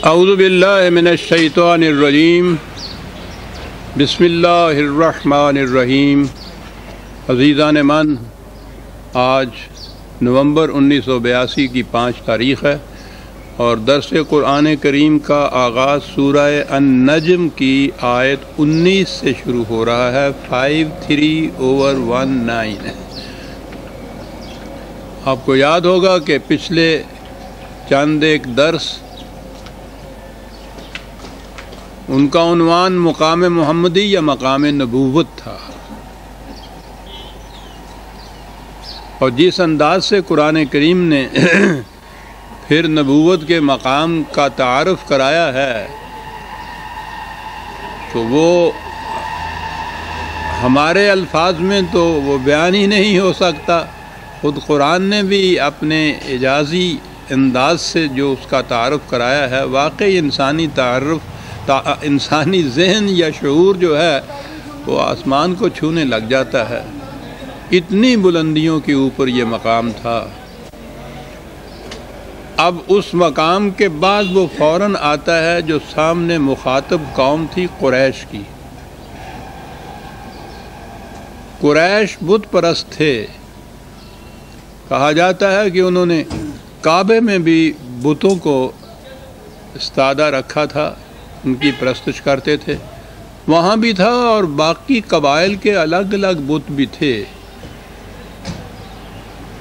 اعوذ باللہ من الشیطان الرجیم بسم اللہ الرحمن الرحیم۔ عزیزان من، آج نومبر 1982 کی 5 تاریخ ہے اور درس قرآن کریم کا آغاز سورہ النجم کی آیت 19 سے شروع ہو رہا ہے۔ 53/19 ہے۔ آپ کو یاد ہوگا کہ پچھلے چند ایک درس ان کا عنوان مقام محمدی یا مقام نبوت تھا، اور جس انداز سے قرآن کریم نے پھر نبوت کے مقام کا تعارف کرایا ہے تو وہ ہمارے الفاظ میں تو وہ بیان ہی نہیں ہو سکتا۔ خود قرآن نے بھی اپنے اعجازی انداز سے جو اس کا تعارف کرایا ہے، واقعی انسانی ذہن یا شعور جو ہے وہ آسمان کو چھونے لگ جاتا ہے۔ اتنی بلندیوں کے اوپر یہ مقام تھا۔ اب اس مقام کے بعد وہ فوراً آتا ہے جو سامنے مخاطب قوم تھی قریش کی۔ قریش بت پرست تھے، کہا جاتا ہے کہ انہوں نے کعبے میں بھی بتوں کو استادہ رکھا تھا، ان کی پرستش کرتے تھے، وہاں بھی تھا، اور باقی قبائل کے الگ الگ بت بھی تھے۔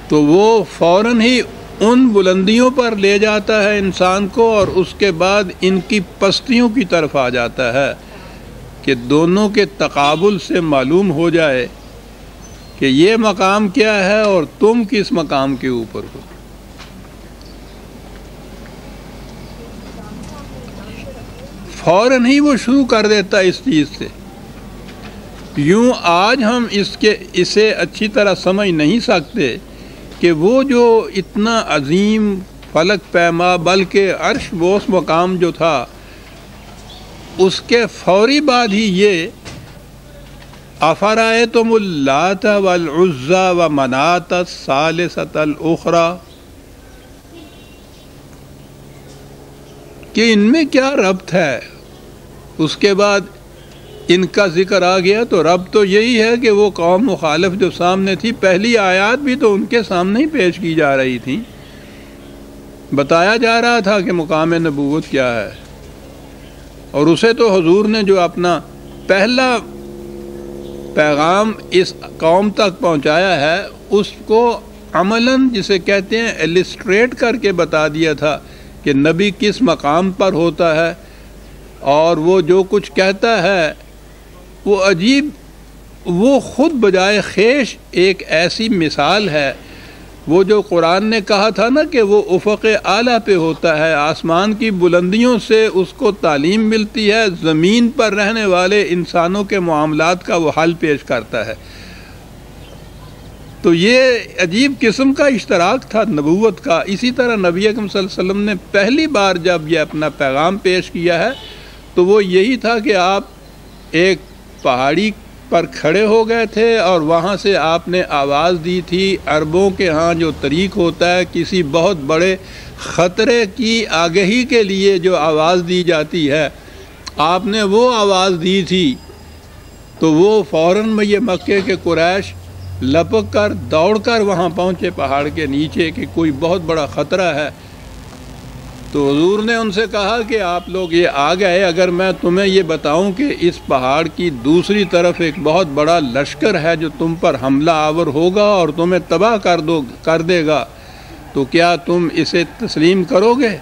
تو وہ فوراً ہی ان بلندیوں پر لے جاتا ہے انسان کو، اور اس کے بعد ان کی پستیوں کی طرف آ جاتا ہے کہ دونوں کے تقابل سے معلوم ہو جائے کہ یہ مقام کیا ہے اور تم کس مقام کے اوپر ہو۔ فوراً ہی وہ شروع کر دیتا اس چیز سے۔ یوں آج ہم اسے اچھی طرح سمجھ نہیں سکتے کہ وہ جو اتنا عظیم فلک پیما بلکہ عرش بوس مقام جو تھا، اس کے فوری بعد ہی یہ افرأیتم اللات والعزی ومناۃ الثالثۃ الاخری، کہ ان میں کیا ربط ہے۔ اس کے بعد ان کا ذکر آ گیا تو ربط تو یہی ہے کہ وہ قوم مخالف جو سامنے تھی، پہلی آیات بھی تو ان کے سامنے ہی پیش کی جا رہی تھی، بتایا جا رہا تھا کہ مقام نبوت کیا ہے، اور اسے تو حضور نے جو اپنا پہلا پیغام اس قوم تک پہنچایا ہے، اس کو عملاً جسے کہتے ہیں ایلسٹریٹ کر کے بتا دیا تھا کہ نبی کس مقام پر ہوتا ہے، اور وہ جو کچھ کہتا ہے وہ عجیب، وہ خود بجائے خیش ایک ایسی مثال ہے۔ وہ جو قرآن نے کہا تھا نا کہ وہ افق اعلیٰ پہ ہوتا ہے، آسمان کی بلندیوں سے اس کو تعلیم ملتی ہے، زمین پر رہنے والے انسانوں کے معاملات کا وہ حل پیش کرتا ہے۔ تو یہ عجیب قسم کا اشتراک تھا نبوت کا۔ اسی طرح نبی اکرم صلی اللہ علیہ وسلم نے پہلی بار جب یہ اپنا پیغام پیش کیا ہے تو وہ یہی تھا کہ آپ ایک پہاڑی پر کھڑے ہو گئے تھے، اور وہاں سے آپ نے آواز دی تھی۔ عربوں کے ہاں جو طریق ہوتا ہے کسی بہت بڑے خطرے کی آگہی کے لیے جو آواز دی جاتی ہے، آپ نے وہ آواز دی تھی، تو وہ فوراً میں یہ مکے کے قریش لپک کر دوڑ کر وہاں پہنچے پہاڑ کے نیچے کہ کوئی بہت بڑا خطرہ ہے۔ تو حضور نے ان سے کہا کہ آپ لوگ یہ آ گئے، اگر میں تمہیں یہ بتاؤں کہ اس پہاڑ کی دوسری طرف ایک بہت بڑا لشکر ہے جو تم پر حملہ آور ہوگا اور تمہیں تباہ کر دے گا، تو کیا تم اسے تسلیم کرو گے؟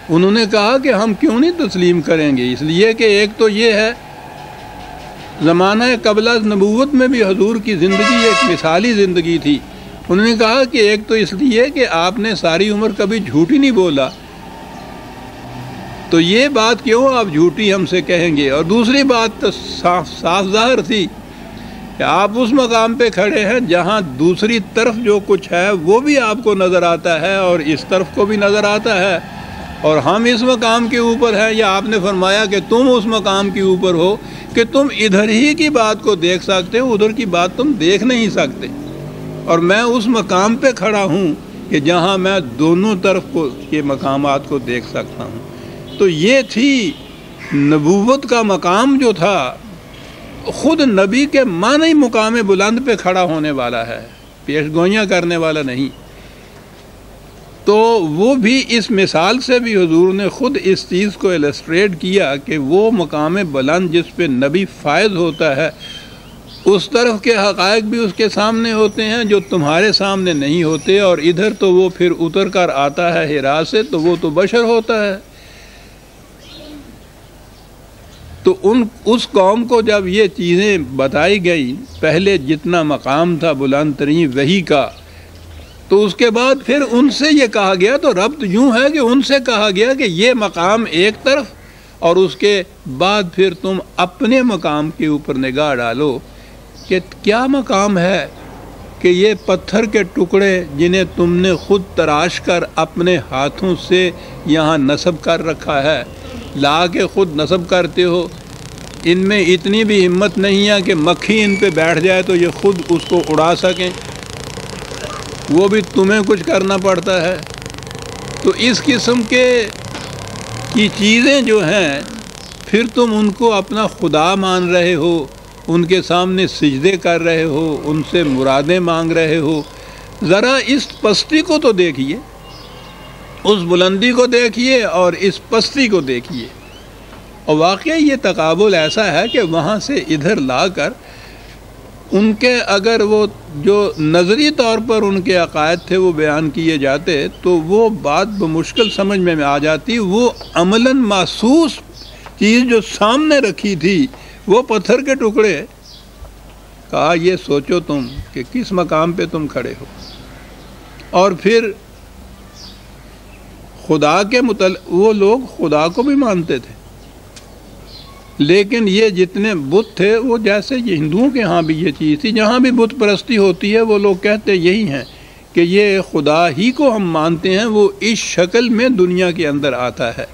انہوں نے کہا کہ ہم کیوں نہیں تسلیم کریں گے، اس لیے کہ ایک تو یہ ہے زمانہ قبل از نبوت میں بھی حضور کی زندگی ایک مثالی زندگی تھی۔ انہوں نے کہا کہ ایک تو اس لیے کہ آپ نے ساری عمر کبھی جھوٹ ہی نہیں بولا، تو یہ بات کیوں آپ جھوٹی ہم سے کہیں گے، اور دوسری بات تو صاف ظاہر تھی کہ آپ اس مقام پہ کھڑے ہیں جہاں دوسری طرف جو کچھ ہے وہ بھی آپ کو نظر آتا ہے اور اس طرف کو بھی نظر آتا ہے، اور ہم اس مقام کے اوپر ہیں، یا آپ نے فرمایا کہ تم اس مقام کے اوپر ہو کہ تم ادھر ہی کی بات کو دیکھ سکتے ہو، ادھر کی بات تم دیکھ نہیں سکتے، اور میں اس مقام پہ کھڑا ہوں کہ جہاں میں دونوں طرف کو کے مقامات کو دیکھ سکتا ہوں۔ تو یہ تھی نبوت کا مقام جو تھا، خود نبی کے معنی مقام بلند پہ کھڑا ہونے والا ہے، پیش گوئیاں کرنے والا نہیں۔ تو وہ بھی اس مثال سے بھی حضور نے خود اس چیز کو السٹریٹ کیا کہ وہ مقام بلند جس پہ نبی فائز ہوتا ہے، اس طرف کے حقائق بھی اس کے سامنے ہوتے ہیں جو تمہارے سامنے نہیں ہوتے، اور ادھر تو وہ پھر اتر کر آتا ہے ہرا سے، تو وہ تو بشر ہوتا ہے۔ تو اس قوم کو جب یہ چیزیں بتائی گئی، پہلے جتنا مقام تھا بلند ترین وحی کا، تو اس کے بعد پھر ان سے یہ کہا گیا، تو ربط یوں ہے کہ ان سے کہا گیا کہ یہ مقام ایک طرف، اور اس کے بعد پھر تم اپنے مقام کے اوپر نگاہ ڈالو کہ کیا مقام ہے کہ یہ پتھر کے ٹکڑے جنہیں تم نے خود تراش کر اپنے ہاتھوں سے یہاں نصب کر رکھا ہے، لا کے خود نصب کرتے ہو، ان میں اتنی بھی ہمت نہیں ہے کہ مکھی ان پہ بیٹھ جائے تو یہ خود اس کو اڑا سکیں، وہ بھی تمہیں کچھ کرنا پڑتا ہے۔ تو اس قسم کی چیزیں جو ہیں، پھر تم ان کو اپنا خدا مان رہے ہو، ان کے سامنے سجدے کر رہے ہو، ان سے مرادیں مانگ رہے ہو۔ ذرا اس پستی کو تو دیکھیے، اس بلندی کو دیکھیے اور اس پستی کو دیکھیے۔ اور واقعی یہ تقابل ایسا ہے کہ وہاں سے ادھر لا کر ان کے اگر وہ جو نظری طور پر ان کے عقائد تھے وہ بیان کیے جاتے تو وہ بات بمشکل سمجھ میں آ جاتی۔ وہ عملاً محسوس چیز جو سامنے رکھی تھی، وہ پتھر کے ٹکڑے، کہا یہ سوچو تم کہ کس مقام پہ تم کھڑے ہو۔ اور پھر خدا کے متعلق وہ لوگ خدا کو بھی مانتے تھے، لیکن یہ جتنے بت تھے وہ جیسے یہ ہندوؤں کے ہاں بھی یہ چیز تھی، جہاں بھی بت پرستی ہوتی ہے وہ لوگ کہتے یہی ہیں کہ یہ خدا ہی کو ہم مانتے ہیں، وہ اس شکل میں دنیا کے اندر آتا ہے،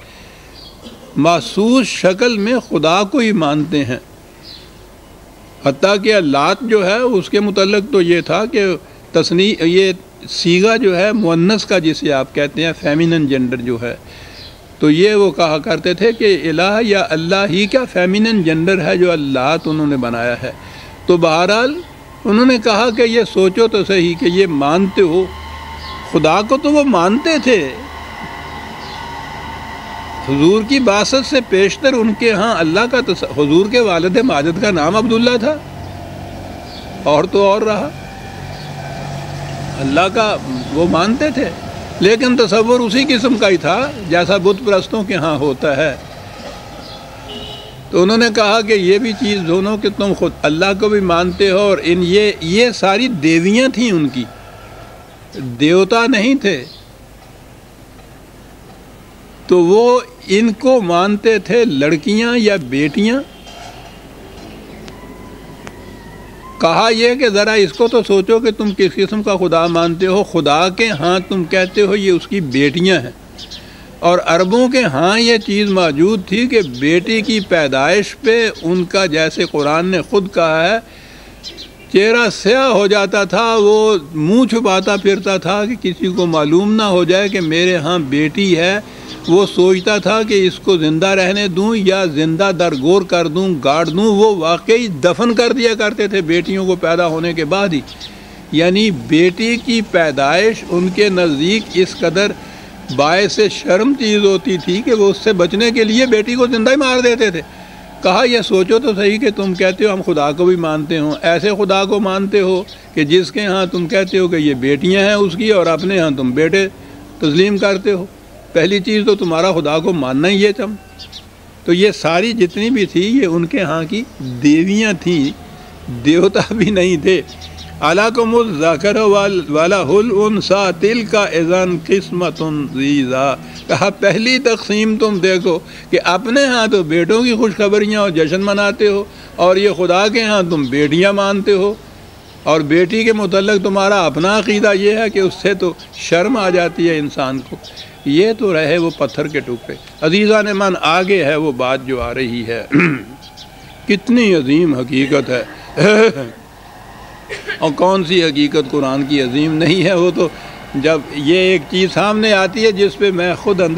محسوس شکل میں خدا کو ہی مانتے ہیں۔ حتیٰ کہ لات جو ہے اس کے متعلق تو یہ تھا کہ یہ صیغہ جو ہے مؤنث کا جسے آپ کہتے ہیں فیمینن جنڈر جو ہے، تو یہ وہ کہا کرتے تھے کہ الہ یا اللہ ہی کا فیمینن جنڈر ہے جو اللہ تو انہوں نے بنایا ہے۔ تو بہرحال انہوں نے کہا کہ یہ سوچو تو صحیح کہ یہ مانتے ہو خدا کو، تو وہ مانتے تھے۔ حضور کی بعثت سے پیشتر ان کے ہاں اللہ کا حضور کے والد ماجد کا نام عبداللہ تھا، اور تو اور رہا، اللہ کا وہ مانتے تھے، لیکن تصور اسی قسم کا ہی تھا جیسا بت پرستوں کے ہاں ہوتا ہے۔ تو انہوں نے کہا کہ یہ بھی چیز دونوں کہ تم خود اللہ کو بھی مانتے ہو، اور یہ ساری دیویاں تھیں، ان کی دیوتا نہیں تھے، تو وہ ان کو مانتے تھے لڑکیاں یا بیٹیاں۔ کہا یہ کہ ذرا اس کو تو سوچو کہ تم کس قسم کا خدا مانتے ہو۔ خدا کے ہاں تم کہتے ہو یہ اس کی بیٹیاں ہیں، اور عربوں کے ہاں یہ چیز موجود تھی کہ بیٹی کی پیدائش پہ ان کا، جیسے قرآن نے خود کہا ہے، چہرہ سیاہ ہو جاتا تھا، وہ منہ چھپاتا پھرتا تھا کہ کسی کو معلوم نہ ہو جائے کہ میرے ہاں بیٹی ہے۔ وہ سوچتا تھا کہ اس کو زندہ رہنے دوں یا زندہ درگور کر دوں، گاڑ دوں۔ وہ واقعی دفن کر دیا کرتے تھے بیٹیوں کو پیدا ہونے کے بعد ہی، یعنی بیٹی کی پیدائش ان کے نزدیک اس قدر باعث شرم چیز ہوتی تھی کہ وہ اس سے بچنے کے لیے بیٹی کو زندہ ہی مار دیتے تھے۔ کہا یہ سوچو تو صحیح کہ تم کہتے ہو ہم خدا کو بھی مانتے ہو، ایسے خدا کو مانتے ہو کہ جس کے ہاں تم کہتے ہو کہ یہ بیٹیاں ہیں اس کی، اور اپنے ہاں تم بیٹے تسلیم کرتے ہو۔ پہلی چیز تو تمہارا خدا کو ماننا ہی ہے تم۔ تو یہ ساری جتنی بھی تھی یہ ان کے ہاں کی دیویاں تھیں، دیوتا بھی نہیں تھے۔ عَلَاكُمُ الذَّكَرُ وَلَهُ الْأُنثَىٰ تِلْكَ إِذًا قِسْمَةٌ ضِیزَىٰ۔ کہا پہلی تقسیم تم دیکھو کہ اپنے ہاں تو بیٹوں کی خوشخبریاں اور جشن مناتے ہو، اور یہ خدا کے ہاں تم بیٹیاں مانتے ہو، اور بیٹی کے متعلق تمہارا اپنا عقیدہ یہ ہے کہ اس سے تو شرم آ جاتی ہے انسان کو۔ یہ تو رہے وہ پتھر کے ٹکڑے۔ عزیزان من، آگے ہے وہ بات جو آ رہی ہے، کتنی عظیم حقیقت ہے، اور کون سی حقیقت قرآن کی عظیم نہیں ہے۔ وہ تو جب یہ ایک چیز سامنے آتی ہے جس پہ میں خود اندر